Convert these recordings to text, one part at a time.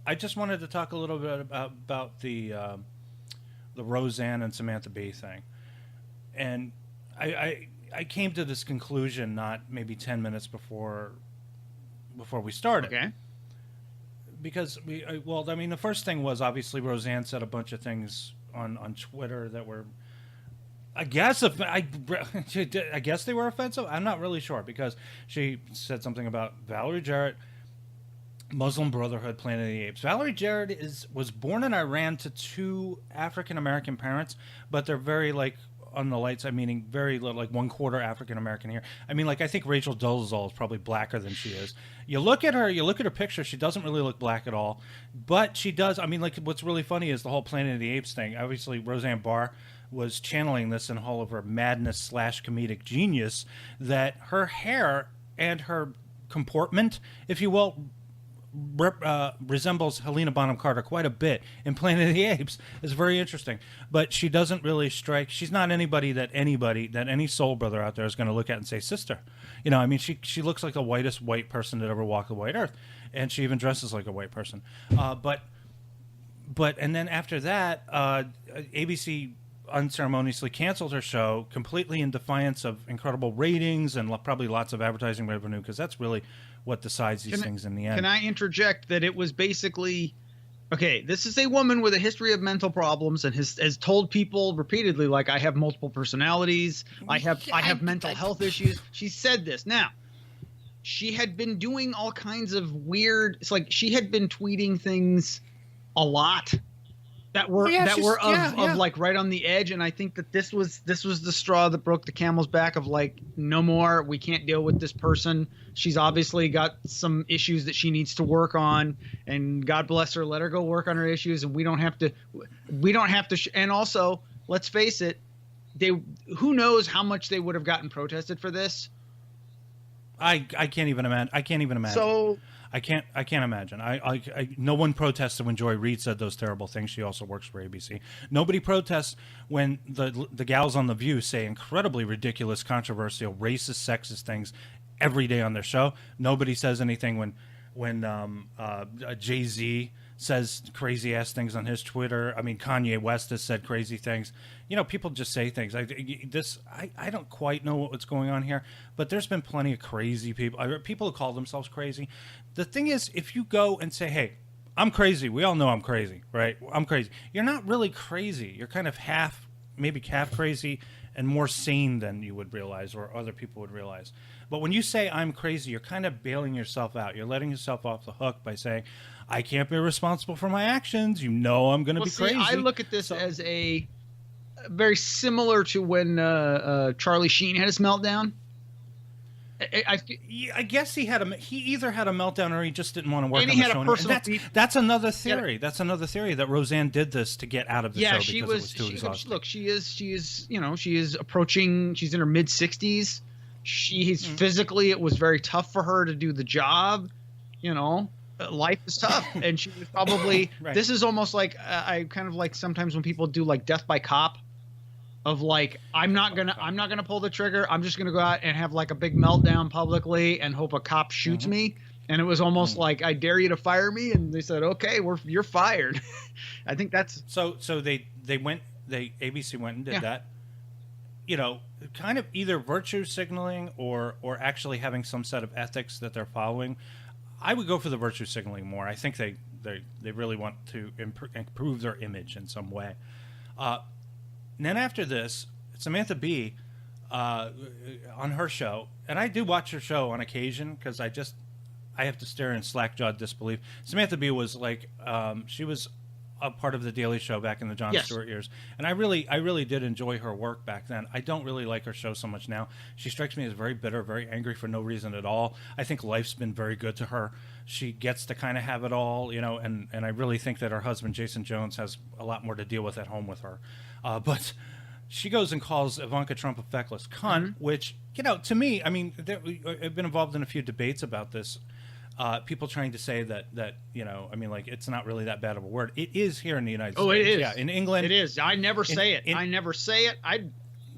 I just wanted to talk a little bit about the Roseanne and Samantha Bee thing, and I came to this conclusion not maybe 10 minutes before we started. Okay. Because well, I mean, the first thing was obviously Roseanne said a bunch of things on Twitter that were, I guess, if I guess they were offensive. I'm not really sure, because she said something about Valerie Jarrett, Muslim Brotherhood, Planet of the Apes. Valerie Jarrett was born in Iran to two African American parents, but they're very like on the light side, meaning very like 1/4 African American here. I mean, like I think Rachel Dolezal is probably blacker than she is. You look at her picture, she doesn't really look black at all, but she does. I mean, like what's really funny is the whole Planet of the Apes thing. Obviously, Roseanne Barr was channeling this in all of her madness / comedic genius, that her hair and her comportment, if you will, resembles Helena Bonham Carter quite a bit in Planet of the Apes. It's very interesting, but she doesn't really strike. She's not anybody that any soul brother out there is going to look at and say sister. You know, I mean, she looks like the whitest white person that ever walked the white earth, and she even dresses like a white person. But and then after that, ABC unceremoniously canceled her show completely in defiance of incredible ratings and probably lots of advertising revenue, because that's really what decides these things in the end. Can I interject that it was basically, okay, this is a woman with a history of mental problems and has told people repeatedly, like, I have multiple personalities, I have mental health issues. She said this. Now, she had been doing all kinds of weird, it's like she had been tweeting things a lot that were of like right on the edge, and I think that this was the straw that broke the camel's back, of like, no more, we can't deal with this person. She's obviously got some issues that she needs to work on, and God bless her, let her go work on her issues, and we don't have to and also, let's face it, who knows how much they would have gotten protested for this. I can't even imagine. So I can't imagine. No one protested when Joy Reid said those terrible things. She also works for ABC. Nobody protests when the gals on The View say incredibly ridiculous, controversial, racist, sexist things every day on their show. Nobody says anything when Jay-Z says crazy ass things on his Twitter. I mean, Kanye West has said crazy things. You know, people just say things. I don't quite know what's going on here, but there's been plenty of crazy people. People who call themselves crazy. The thing is, if you go and say, hey, I'm crazy, we all know I'm crazy, right? I'm crazy. You're not really crazy. You're kind of maybe half crazy and more sane than you would realize, or other people would realize. But when you say I'm crazy, you're kind of bailing yourself out. You're letting yourself off the hook by saying, I can't be responsible for my actions. You know I'm going to be crazy. I look at this as a very similar to when Charlie Sheen had his meltdown. I guess he either had a meltdown or he just didn't want to work on the show. That's another theory. That's another theory, that Roseanne did this to get out of the show because it was too exhausting. Look, she is approaching. She's in her mid-60s. She's physically, it was very tough for her to do the job. You know, life is tough, and she was probably. Right. This is almost like I kind of like sometimes when people do like death by cop. Of like, I'm not gonna pull the trigger. I'm just gonna go out and have like a big meltdown publicly and hope a cop shoots me. And it was almost like, I dare you to fire me, and they said, okay, you're fired. I think that's so. ABC went and did that. You know, kind of either virtue signaling or actually having some set of ethics that they're following. I would go for the virtue signaling more. I think they really want to improve their image in some way. And then after this, Samantha Bee, on her show, and I do watch her show on occasion because I have to stare in slack-jawed disbelief. Samantha Bee was like, she was a part of the Daily Show back in the Jon Stewart years, and I really did enjoy her work back then. I don't really like her show so much now. She strikes me as very bitter, very angry for no reason at all. I think life's been very good to her. She gets to kind of have it all, you know, and I really think that her husband, Jason Jones, has a lot more to deal with at home with her. But she goes and calls Ivanka Trump a feckless cunt, which, you know, to me, I mean, I've been involved in a few debates about this. People trying to say that you know, I mean, like, it's not really that bad of a word. It is here in the United States. Oh, it is. Yeah, in England. It is. I never say it. I never say it.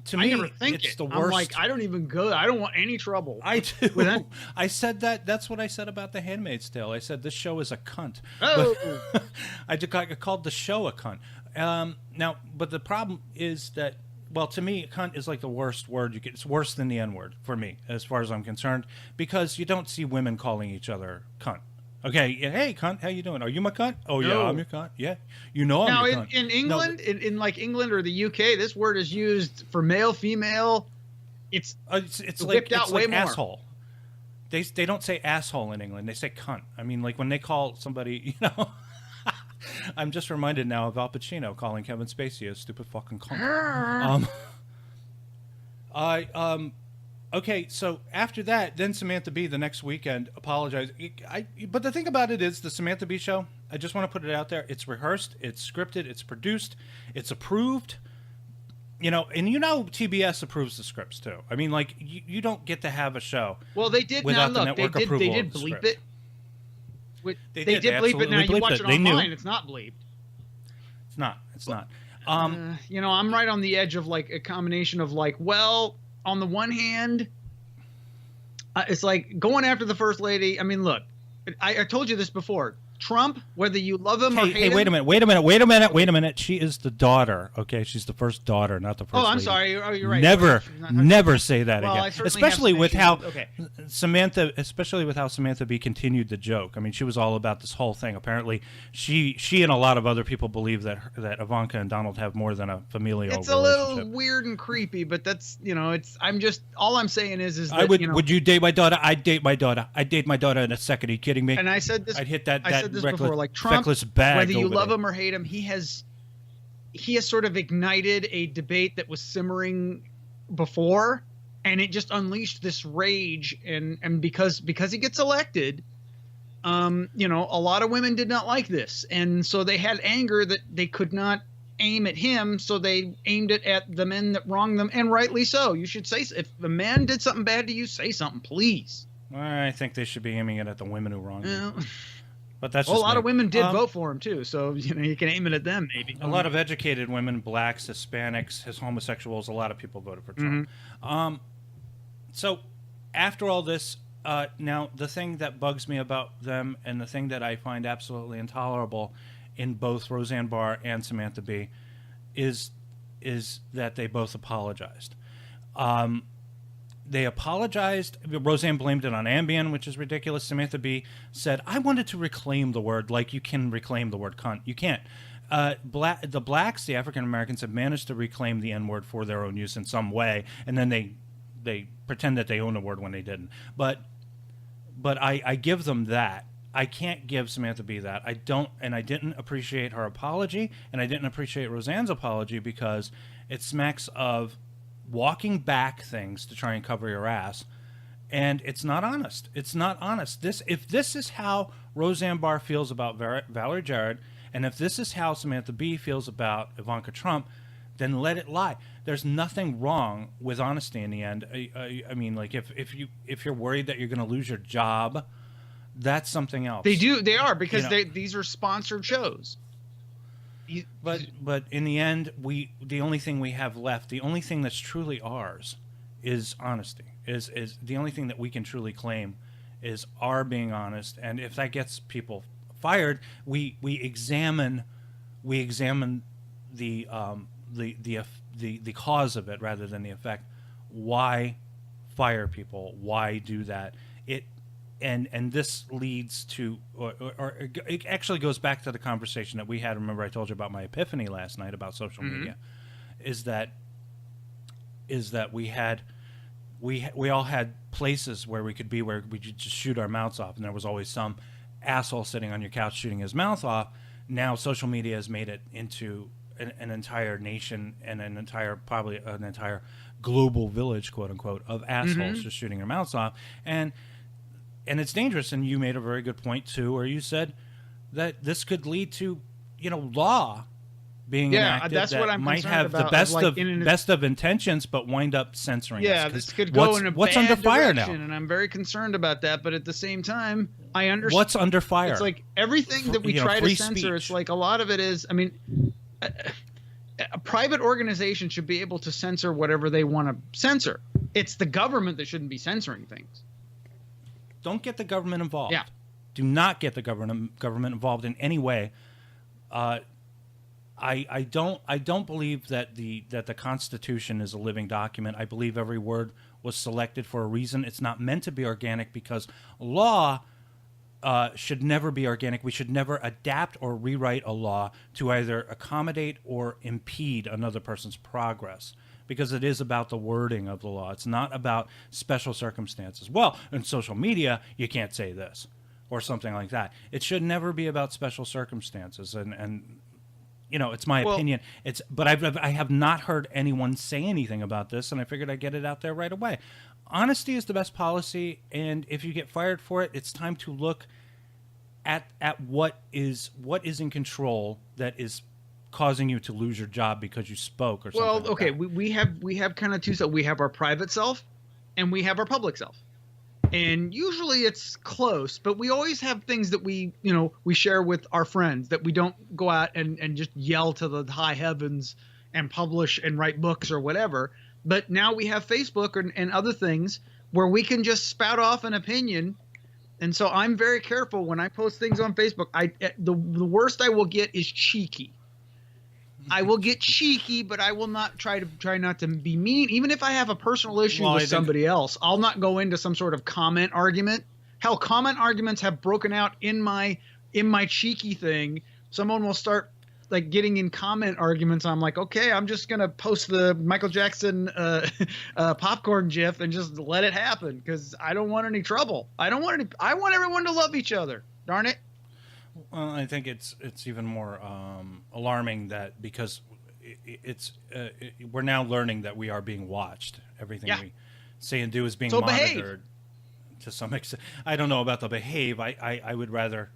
To I me, never think it's it. the I'm worst. like, I don't even go. I don't want any trouble. I do. With that. I said that. That's what I said about The Handmaid's Tale. I said this show is a cunt. Oh. But I called the show a cunt. Now, but the problem is that, well, to me, cunt is like the worst word you get. It's worse than the N-word for me, as far as I'm concerned, because you don't see women calling each other cunt. Okay, hey, cunt, how you doing? Are you my cunt? Oh, yeah, I'm your cunt. Yeah, I'm your cunt. Now, in England, in like England or the UK, this word is used for male, female. It's whipped out way more. Asshole. They don't say asshole in England. They say cunt. I mean, like when they call somebody, I'm just reminded now of Al Pacino calling Kevin Spacey a stupid fucking cunt. Okay, so after that, then Samantha Bee the next weekend apologized. But the thing about it is, the Samantha Bee show, I just want to put it out there, it's rehearsed, it's scripted, it's produced, it's approved. And TBS approves the scripts too. I mean, like, you don't get to have a show. Well, they did. Without Now, the look, network they approval did of the bleep script. it. They did bleep it. Now you watch it They online. knew. It's not bleeped. It's not. I'm right on the edge of like a combination of like, well, on the one hand, it's like going after the first lady. I mean, look, I told you this before. Trump, whether you love him or hate him. Wait a minute. She is the daughter. Okay, she's the first daughter, not the first. Oh, I'm lady. sorry. Oh, you're right. Never say that Well, again. Especially with how Samantha Bee continued the joke. I mean, she was all about this whole thing. Apparently, she and a lot of other people believe that Ivanka and Donald have more than a familial relationship. It's a little weird and creepy, but that's all I'm saying is that, would you date my daughter? I'd date my daughter. I'd date my daughter in a second. Are you kidding me? And I said this. I'd hit that. I said this before. Like Trump, whether you love him or hate him, he has sort of ignited a debate that was simmering before, and it just unleashed this rage. And because he gets elected, a lot of women did not like this, and so they had anger that they could not aim at him, so they aimed it at the men that wronged them, and rightly so. You should say, if the man did something bad to you, say something, please. I think they should be aiming it at the women who wronged them. But that's a lot of women did vote for him too, so you can aim it at them maybe. A lot of educated women, blacks, Hispanics, homosexuals, a lot of people voted for Trump. Mm-hmm. So after all this, now the thing that bugs me about them, and the thing that I find absolutely intolerable in both Roseanne Barr and Samantha Bee, is that they both apologized. They apologized. Roseanne blamed it on Ambien, which is ridiculous. Samantha Bee said, I wanted to reclaim the word like you can reclaim the word cunt. You can't. The blacks, the African Americans, have managed to reclaim the N-word for their own use in some way, and then they pretend that they own the word when they didn't. But I give them that. I can't give Samantha Bee that. I don't, and I didn't appreciate her apology, and I didn't appreciate Roseanne's apology because it smacks of walking back things to try and cover your ass, and it's not honest. It's not honest. If this is how Roseanne Barr feels about Valerie Jarrett, and if this is how Samantha Bee feels about Ivanka Trump, then let it lie. There's nothing wrong with honesty in the end. I mean, like if you're worried that you're going to lose your job, that's something else. They are because these are sponsored shows. But in the end, the only thing we have left, the only thing that's truly ours, is honesty. Is the only thing that we can truly claim is our being honest. And if that gets people fired, we examine the cause of it rather than the effect. Why fire people? Why do that? And this leads to, or it actually goes back to the conversation that we had. Remember, I told you about my epiphany last night about social media. Is that we all had places where we could be where we could just shoot our mouths off, and there was always some asshole sitting on your couch shooting his mouth off. Now social media has made it into an entire nation and probably an entire global village, quote unquote, of assholes just shooting their mouths off. And it's dangerous, and you made a very good point, too, where you said that this could lead to, law being enacted that's what I'm might have about, the best of intentions, but wind up censoring us. Yeah, this could go in a what's bad under fire now? And I'm very concerned about that, but at the same time, I understand. What's under fire? It's like everything that we try to censor, speech. It's like a lot of it is, I mean, a private organization should be able to censor whatever they want to censor. It's the government that shouldn't be censoring things. Don't get the government involved. Yeah. Do not get the government involved in any way. I don't believe that the Constitution is a living document. I believe every word was selected for a reason. It's not meant to be organic because law should never be organic. We should never adapt or rewrite a law to either accommodate or impede another person's progress, because it is about the wording of the law. It's not about special circumstances. Well, in social media, you can't say this or something like that. It should never be about special circumstances. And you know, it's my opinion. But I have not heard anyone say anything about this, and I figured I'd get it out there right away. Honesty is the best policy, and if you get fired for it, it's time to look at what is in control that is causing you to lose your job because you spoke or something. Well, like okay, that. we have kind of two selves. We have our private self, and we have our public self. And usually it's close, but we always have things that we share with our friends that we don't go out and just yell to the high heavens and publish and write books or whatever. But now we have Facebook and other things where we can just spout off an opinion. And so I'm very careful when I post things on Facebook. The worst I will get is cheeky. I will get cheeky, but I will not try not to be mean. Even if I have a personal issue with somebody else, I'll not go into some sort of comment argument. Hell, comment arguments have broken out in my cheeky thing. Someone will start like getting in comment arguments. I'm like, okay, I'm just gonna post the Michael Jackson popcorn gif and just let it happen because I don't want any trouble. I want everyone to love each other. Darn it. Well, I think it's even more alarming that because we're now learning that we are being watched. Everything we say and do is being monitored to some extent. I don't know about the behave. I would rather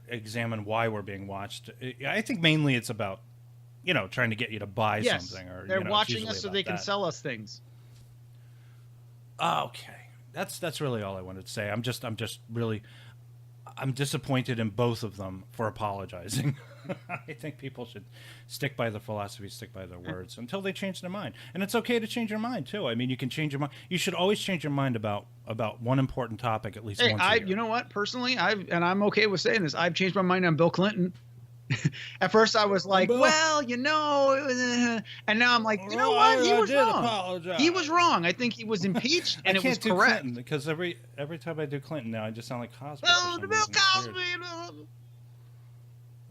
examine why we're being watched. I think mainly it's about trying to get you to buy something, or they're watching us so they can sell us things. Okay, that's really all I wanted to say. I'm disappointed in both of them for apologizing. I think people should stick by the philosophy, stick by their words until they change their mind. And it's okay to change your mind, too. I mean, you can change your mind. You should always change your mind about one important topic at least once a year. You know what? Personally, I'm okay with saying this. I've changed my mind on Bill Clinton. At first, I was like, well, and now I'm like, you know what? He was wrong. Apologize. He was wrong. I think he was impeached, and it was correct. Clinton because every time I do Clinton now, I just sound like Cosby. Oh, Bill Cosby.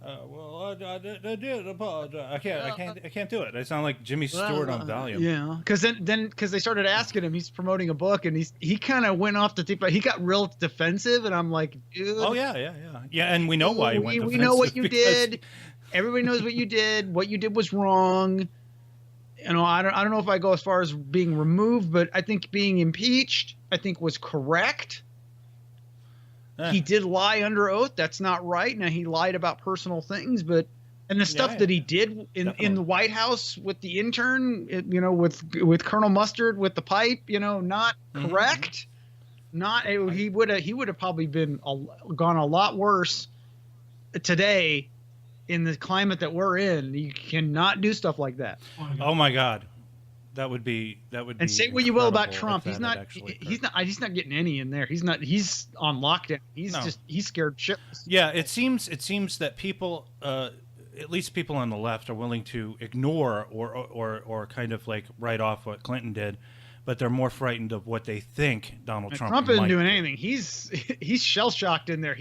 Well, I did apologize. I can't do it. I sound like Jimmy Stewart on Valium. Yeah, because they started asking him. He's promoting a book, and he kind of went off the deep. He got real defensive, and I'm like, dude. Oh yeah. And we know why he went defensive. We know what you did. Everybody knows what you did. What you did was wrong. I don't know if I go as far as being removed, but I think being impeached, I think was correct. He did lie under oath. That's not right. Now he lied about personal things, and the stuff that he did in the White House with the intern, with Colonel Mustard with the pipe, not correct. He would have probably gone a lot worse today in the climate that we're in. You cannot do stuff like that. Oh my God. That would be. And say what you will about Trump. He's not getting any in there. He's on lockdown. He's scared shitless. Yeah, it seems that people, at least people on the left, are willing to ignore or kind of like write off what Clinton did, but they're more frightened of what they think Donald Trump. Trump isn't doing anything. He's shell shocked in there.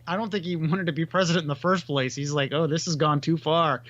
I don't think he wanted to be president in the first place. He's like, oh, this has gone too far.